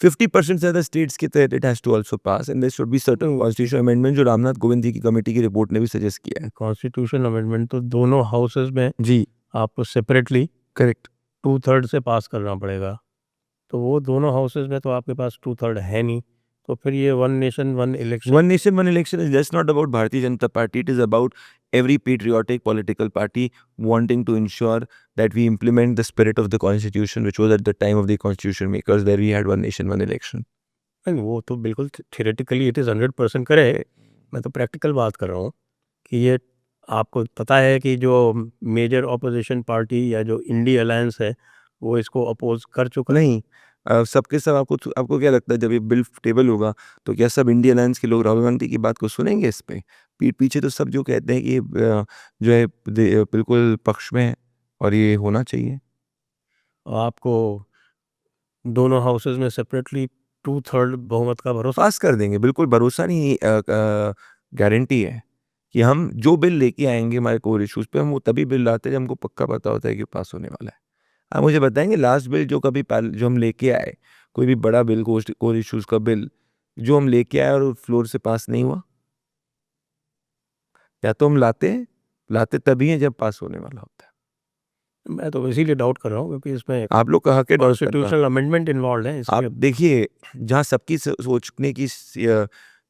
50% से ज़्यादा स्टेट्स के तहत it has to also pass, and there should be certain constitutional amendment जो रामनाथ कोविंद जी की कमेटी की रिपोर्ट ने भी सजेस्ट किया है। कॉन्स्टिट्यूशनल अमेंडमेंट तो दोनों हाउसेज में जी, आपको सेपरेटली करेक्ट। 2/3 से पास करना पड़ेगा। तो वो दोनों हाउसेज में तो आपके पास 2/3 है नहीं, तो फिर ये one nation one election. One nation, one election is just not about Bharatiya Janata Party. It is about every patriotic political party wanting to ensure that we implement the spirit of the constitution, which was at the time of the constitution makers, where we had one nation, one election. नहीं, वो तो बिल्कुल थियोरेटिकली इट इज़ 100% करे। मैं तो प्रैक्टिकल बात कर रहा हूँ कि ये आपको पता है कि जो मेजर ऑपोजिशन पार्टी या जो इंडी अलायंस है वो इसको अपोज कर चुका है। नहीं, सबके सब आपको क्या लगता है जब ये बिल टेबल होगा तो क्या सब इंडिया अलायंस के लोग राहुल गांधी की बात को सुनेंगे? इस पे पीठ पीछे तो सब जो कहते हैं कि ये जो है बिल्कुल पक्ष में है और ये होना चाहिए। आपको दोनों हाउसेज में सेपरेटली 2/3 बहुमत का भरोसा? पास कर देंगे, बिल्कुल भरोसा नहीं, गारंटी है कि हम जो बिल लेके आएंगे हमारे कोर इश्यूज पे, हम वो तभी बिल लाते हैं जब हमको पक्का पता होता है कि पास होने वाला है। आप मुझे बताएंगे लास्ट बिल जो हम लेके आए, कोई भी बड़ा बिल, कोर इश्यूज का बिल जो हम लेके आए और फ्लोर से पास नहीं हुआ? या तो हम लाते तभी हैं जब पास होने वाला होता है। मैं तो इसीलिए डाउट कर रहा हूँ क्योंकि इसमें आप लोग का हक है, कॉन्स्टिट्यूशनल अमेंडमेंट इन्वॉल्व है। आप देखिए, जहाँ सबकी सोचने की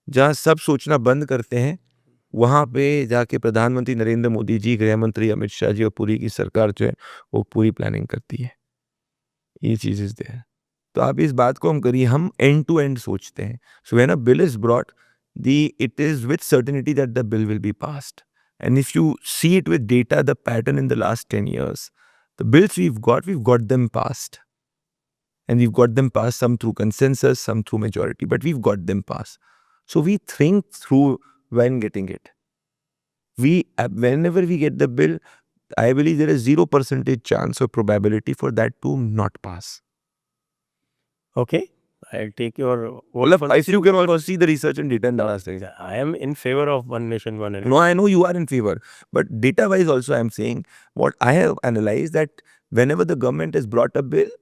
जहाँ सब सोचना बंद करते हैं वहाँ पे जाके प्रधानमंत्री नरेंद्र मोदी जी, गृह मंत्री अमित शाह जी और पूरी की सरकार जो है वो पूरी प्लानिंग करती है। ये चीज़ें देयर। तो आप इस बात को हम करिए, हम एंड टू एंड सोचते हैं। So when a bill is brought, it is with certainty that the bill will be passed. And if you see it with data, the pattern in the last 10 years, the bills we've got them passed. And we've got them passed, some through consensus, some through majority, but we've got them passed. So we think through when getting it. Whenever we get the bill, I believe there is 0% chance or probability for that to not pass. Okay, I'll take your. If you can also see the research and data and data things. I am in favor of one nation, one election. No, I know you are in favor, but data-wise also I am saying what I have analyzed, that whenever the government has brought a bill,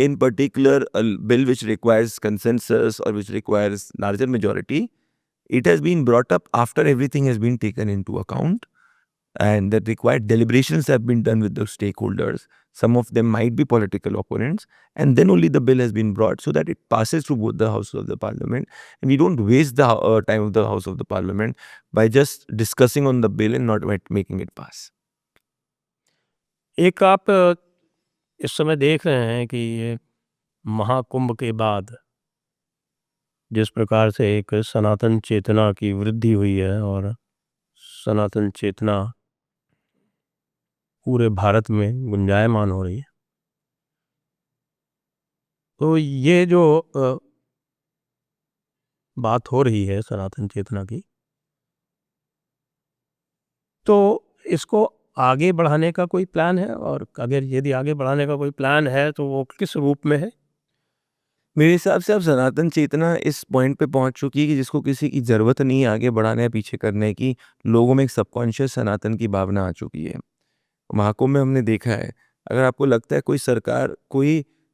in particular a bill which requires consensus or which requires larger majority, it has been brought up after everything has been taken into account, and that required deliberations have been done with the stakeholders. Some of them might be political opponents, and then only the bill has been brought so that it passes through both the houses of the parliament, and we don't waste the time of the house of the parliament by just discussing on the bill and not making it pass. एक आप इस समय देख रहे हैं कि ये महाकुंभ के बाद जिस प्रकार से एक सनातन चेतना की वृद्धि हुई है और सनातन चेतना पूरे भारत में गुंजायमान हो रही है, तो ये जो बात हो रही है सनातन चेतना की, तो इसको आगे बढ़ाने का कोई प्लान है? और अगर यदि आगे बढ़ाने का कोई प्लान है तो वो किस रूप में है? मेरे हिसाब से अब सनातन चेतना इस पॉइंट पे पहुंच चुकी है कि जिसको किसी की ज़रूरत नहीं है आगे बढ़ाने या पीछे करने की। लोगों में एक सबकॉन्शियस सनातन की भावना आ चुकी है। महाकुंभ में हमने देखा है, अगर आपको लगता है कोई सरकार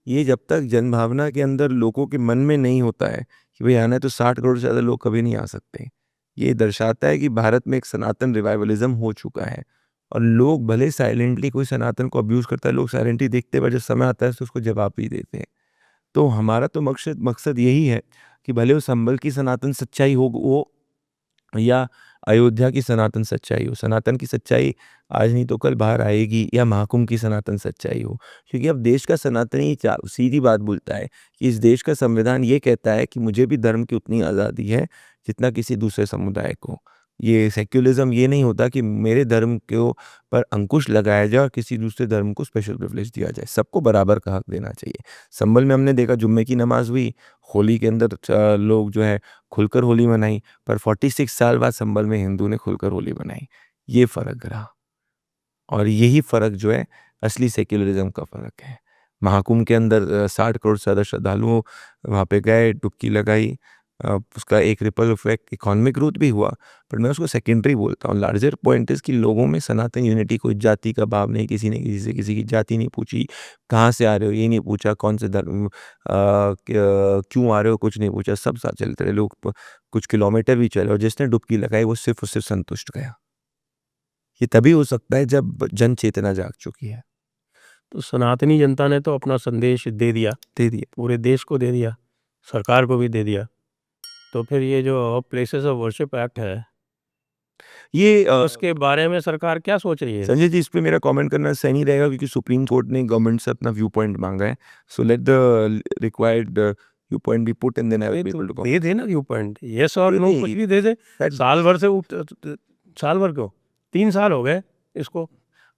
ये जब तक जनभावना के अंदर लोगों के मन में नहीं होता है कि भाई आना है तो 60 करोड़ से ज़्यादा लोग कभी नहीं आ सकते। ये दर्शाता है कि भारत में एक सनातन रिवाइवलिज्म हो चुका है और लोग भले साइलेंटली कोई सनातन को अब्यूज़ करता है, लोग साइलेंटली देखते हैं, पर जब समय आता है तो उसको जवाब भी देते हैं। तो हमारा तो मकसद यही है कि भले वो संभल की सनातन सच्चाई हो या अयोध्या की सनातन सच्चाई हो, सनातन की सच्चाई आज नहीं तो कल बाहर आएगी, या महाकुंभ की सनातन सच्चाई हो। क्योंकि अब देश का सनातनी सीधी बात बोलता है कि इस देश का संविधान ये कहता है कि मुझे भी धर्म की उतनी आज़ादी है जितना किसी दूसरे समुदाय को। ये सेक्युलरिज्म ये नहीं होता कि मेरे धर्म को पर अंकुश लगाया जाए और किसी दूसरे धर्म को स्पेशल प्रिविलेज दिया जाए। सबको बराबर का हक देना चाहिए। संभल में हमने देखा जुम्मे की नमाज हुई, होली के अंदर लोग जो है खुलकर होली मनाई, पर 46 साल बाद संभल में हिंदू ने खुलकर होली मनाई। ये फ़र्क रहा और यही फ़र्क जो है असली सेक्युलरिज्म का फ़र्क है। महाकुंभ के अंदर 60 करोड़ से ज़्यादा श्रद्धालु वहाँ पे गए, डुबकी लगाई, उसका एक रिपल इफेक्ट इकोनॉमिक ग्रोथ भी हुआ, पर मैं उसको सेकेंडरी बोलता हूँ। लार्जर पॉइंट इज़ कि लोगों में सनातन यूनिटी, कोई जाति का भाव नहीं, किसी ने किसी से किसी की जाति नहीं पूछी, कहाँ से आ रहे हो ये नहीं पूछा, कौन से धर्म क्यों आ रहे हो कुछ नहीं पूछा, सब साथ चलते रहे। लोग कुछ किलोमीटर भी चले और जिसने डुबकी लगाई वो सिर्फ और सिर्फ संतुष्ट गया। ये तभी हो सकता है जब जन चेतना जाग चुकी है। तो सनातनी जनता ने तो अपना संदेश दे दिया, पूरे देश को दे दिया, सरकार को भी दे दिया। तो फिर ये जो प्लेसेस ऑफ वर्शिप एक्ट है, ये उसके बारे में सरकार क्या सोच रही है? संजय जी, इस पे मेरा कमेंट करना सही नहीं रहेगा क्योंकि सुप्रीम कोर्ट ने गवर्नमेंट से अपना व्यू पॉइंट मांगा है। So let the required view point be put and then I will be able to दे देना व्यू पॉइंट, यस और नो, कुछ भी दे दे। साल भर क्यों 3 साल हो गए इसको।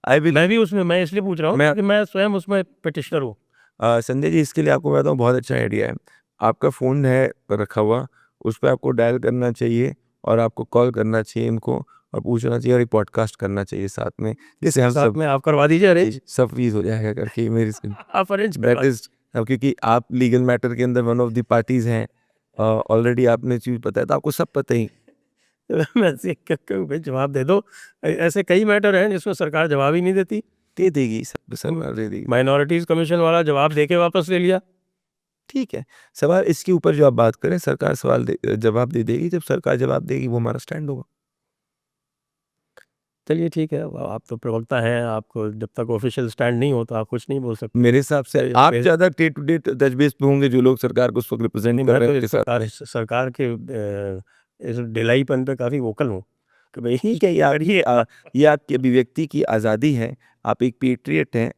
मैं भी उसमें, मैं इसलिए पूछ रहा हूँ कि मैं स्वयं उसमें पिटिशनर हूँ। संजय जी, इसके लिए आपको बताता हूँ, बहुत अच्छा आइडिया है। आपका फ़ोन है रखा हुआ, उस पर आपको डायल करना चाहिए और आपको कॉल करना चाहिए इनको और पूछना चाहिए और एक पॉडकास्ट करना चाहिए साथ में, जैसे हम साथ सब में आप करवा दीजिए अरेंज, सब फीस हो जाएगा करके मेरी आप अरेंज दैट इज, क्योंकि आप लीगल मैटर के अंदर वन ऑफ द पार्टीज हैं, ऑलरेडी आपने चीज़ पता है तो आपको सब पता ही। वैसे भाई जवाब दे दो। ऐसे कई मैटर हैं जिसमें सरकार जवाब ही नहीं देती। दे देगी, सब सरकार दे देगी। माइनॉरिटीज़ कमीशन वाला जवाब देके वापस ले लिया। ठीक है, सवाल इसके ऊपर जो आप बात करें, सरकार जवाब दे देगी। जब सरकार जवाब देगी वो हमारा स्टैंड होगा। चलिए ठीक है, आप तो प्रवक्ता हैं, आपको जब तक ऑफिशियल स्टैंड नहीं हो तो आप कुछ नहीं बोल सकते। मेरे हिसाब से आप ज़्यादा डे टू डे तजबीज़ पे होंगे जो लोग सरकार को उस वक्त रिप्रेजेंट कर रहे हैं। सरकार के इस ढिलाईपन पे काफ़ी वोकल हूँ कि भाई ठीक है यार, ये आपकी अभिव्यक्ति की आज़ादी है। आप एक पेट्रियट हैं,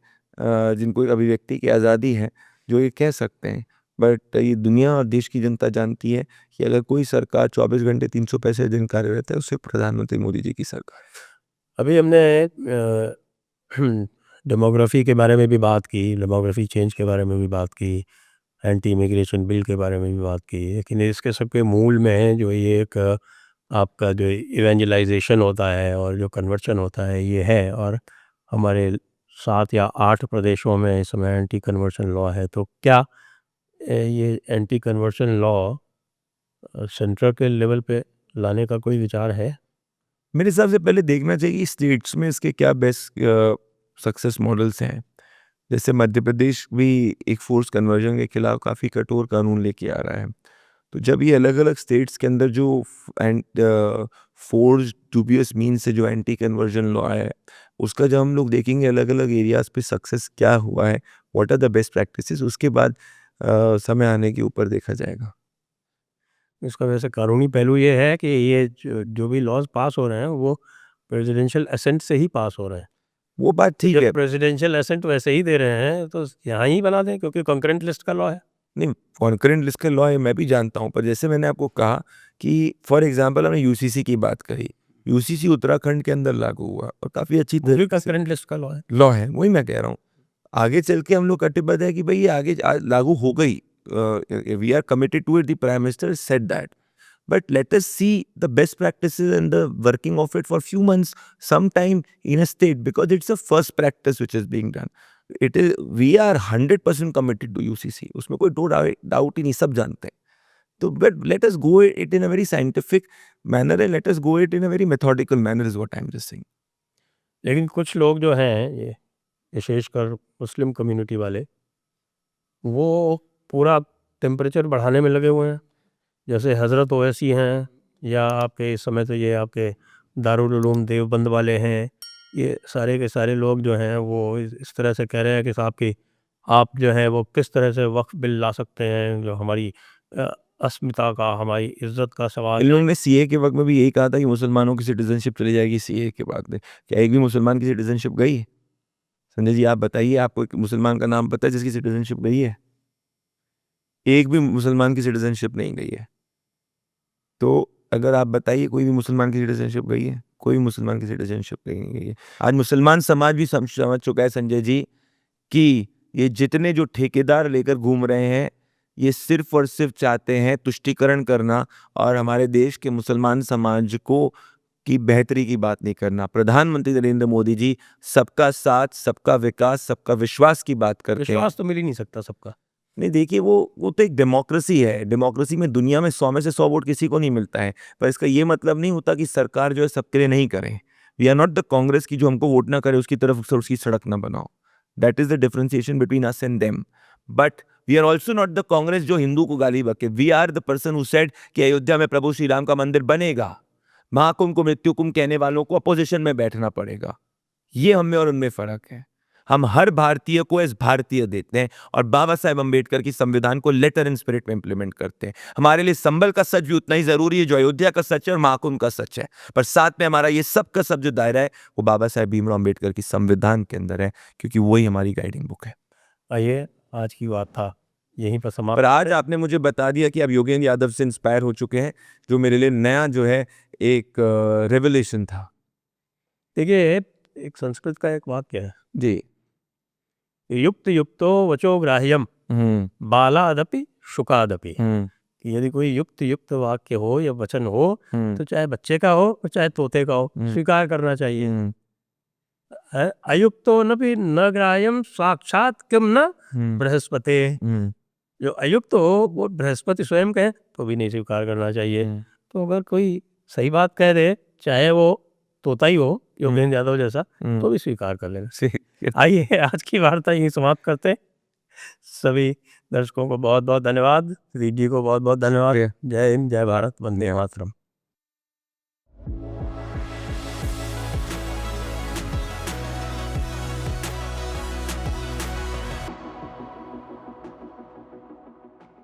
जिनको एक अभिव्यक्ति की आज़ादी है, जो ये कह सकते हैं। बट ये दुनिया और देश की जनता जानती है कि अगर कोई सरकार 24 घंटे 365 दिन कार्यरत है, उससे प्रधानमंत्री मोदी जी की सरकार। अभी हमने डेमोग्राफी के बारे में भी बात की, डेमोग्राफी चेंज के बारे में भी बात की, एंटी इमिग्रेशन बिल के बारे में भी बात की, लेकिन इसके सबके मूल में जो ये एक आपका जो इवेंजलाइजेशन होता है और जो कन्वर्शन होता है ये है। और हमारे 7 या 8 प्रदेशों में इस समय एंटी कन्वर्शन लॉ है। तो क्या ये एंटी कन्वर्शन लॉ सेंट्रल के लेवल पे लाने का कोई विचार है? मेरे हिसाब से पहले देखना चाहिए कि स्टेट्स में इसके क्या बेस्ट सक्सेस मॉडल्स हैं। जैसे मध्य प्रदेश भी एक फोर्स कन्वर्जन के खिलाफ काफ़ी कठोर कानून लेके आ रहा है, तो जब ये अलग अलग स्टेट्स के अंदर जो फोर्स डूबियस मीन से जो एंटी कन्वर्जन लॉ है, उसका जब हम लोग देखेंगे अलग अलग एरियाज पे सक्सेस क्या हुआ है, what are the best practices, उसके बाद समय आने के ऊपर देखा जाएगा। इसका वैसे कानूनी पहलू ये है कि ये जो भी लॉज पास हो रहे हैं वो प्रेसिडेंशियल एसेंट से ही पास हो रहे हैं। वो बात ठीक है। जब प्रेसिडेंशियल एसेंट वैसे ही दे रहे हैं तो यहाँ ही बना दें, क्योंकि कंकरेंट लिस्ट का लॉ है। नहीं, कॉन्करेंट लिस्ट का लॉ है, मैं भी जानता हूँ, पर जैसे मैंने आपको कहा कि फॉर एग्जांपल हमने यूसीसी की बात करी, यूसीसी उत्तराखंड के अंदर लागू हुआ और काफ़ी अच्छी वो भी कंकरेंट लिस्ट का लॉ है। लॉ है, वही मैं कह रहा हूँ। आगे चल के हम लोग कटिबद्ध है कि भाई ये आगे लागू हो गई, we are committed to it, the prime minister said that, but let us see the best practices and the working of it for few months sometime in a state, because it's the first practice which is being done. It is, we are 100% committed to UCC, उसमें कोई doubt ही नहीं, सब जानते हैं। तो but let us go it in a very scientific manner and let us go it in a very methodical manner is what I'm just saying. लेकिन कुछ लोग जो हैं, ये विशेषकर मुस्लिम कम्युनिटी वाले, वो पूरा टेम्परेचर बढ़ाने में लगे हुए हैं। जैसे हज़रत ओवैसी हैं, या आपके इस समय तो ये आपके दारुल उलूम देवबंद वाले हैं, ये सारे के सारे लोग जो हैं वो इस तरह से कह रहे हैं कि साहब कि आप जो है वो किस तरह से वक्फ बिल ला सकते हैं, जो हमारी अस्मिता का, हमारी इज्जत का सवाल। इन लोगों ने सीए के वक्त में भी यही कहा था कि मुसलमानों की सिटीजनशिप चली जाएगी सीए के बाद में। क्या एक भी मुसलमान की सिटीजनशिप गई है? संजय जी आप बताइए, आपको एक मुसलमान का नाम पता है जिसकी सिटीजनशिप गई है? एक भी मुसलमान की सिटीजनशिप नहीं गई है। तो अगर आप बताइए कोई भी मुसलमान की सिटीजनशिप गई है? कोई मुसलमान की सिटीजनशिप नहीं गई है। आज मुसलमान समाज भी समझ चुका है संजय जी कि ये जितने जो ठेकेदार लेकर घूम रहे हैं, ये सिर्फ और सिर्फ चाहते हैं तुष्टीकरण करना और हमारे देश के मुसलमान समाज को की बेहतरी की बात नहीं करना। प्रधानमंत्री नरेंद्र मोदी जी सबका साथ, सबका विकास, सबका विश्वास की बात करते हैं। विश्वास तो मिल ही नहीं सकता सबका। नहीं देखिए, वो तो एक डेमोक्रेसी है। डेमोक्रेसी में दुनिया में 100 में से 100 वोट किसी को नहीं मिलता है, पर इसका ये मतलब नहीं होता कि सरकार जो है सबके लिए नहीं करे। We are not the Congress की जो हमको वोट ना करे उसकी तरफ उसकी सड़क ना बनाओ। That is the differentiation between us and them. But we are also not the Congress जो हिंदू को गाली बके। We are the person who said कि अयोध्या में प्रभु श्री राम का मंदिर बनेगा। महाकुंभ को मृत्यु कुंभ कहने वालों को अपोजिशन में बैठना पड़ेगा। ये हम में और उनमें फर्क है। हम हर भारतीय को एज भारतीय देते हैं और बाबा साहेब अंबेडकर की संविधान को लेटर इन स्पिरिट में इंप्लीमेंट करते हैं। हमारे लिए संबल का सच भी उतना ही जरूरी है जो अयोध्या का सच है और महाकुंभ का सच है, पर साथ में हमारा ये सब का सब जो दायरा है वो बाबा साहेब भीमराव अंबेडकर की संविधान के अंदर है, क्योंकि वही हमारी गाइडिंग बुक है। आइए, आज की बात था यहीं पर समाप्त। पर आज आपने मुझे बता दिया कि आप योगेंद्र यादव से इंस्पायर हो चुके हैं, जो मेरे लिए नया जो है एक रेवलेशन था। देखिए, एक संस्कृत का एक वाक्य है, जी, युक्त युक्तो वचो ग्राह्यम बालादपि शुकादपि। कि यदि कोई युक्त वाक्य हो या वचन हो तो चाहे बच्चे का हो और चाहे तोते का हो, स्वीकार करना चाहिए। अयुक्तो नपि न ग्राह्यम साक्षात किम न बृहस्पति। जो अयुक्त हो वो बृहस्पति स्वयं कहे तो भी नहीं स्वीकार करना चाहिए। तो अगर कोई सही बात कह दे, चाहे वो तोता ही हो योगेंद्र यादव जैसा, तो भी स्वीकार कर लेना। आइए, आज की वार्ता यही समाप्त करते हैं। सभी दर्शकों को बहुत बहुत धन्यवाद, रीत जी को बहुत बहुत धन्यवाद। जय हिंद, जय भारत, वंदे मातरम।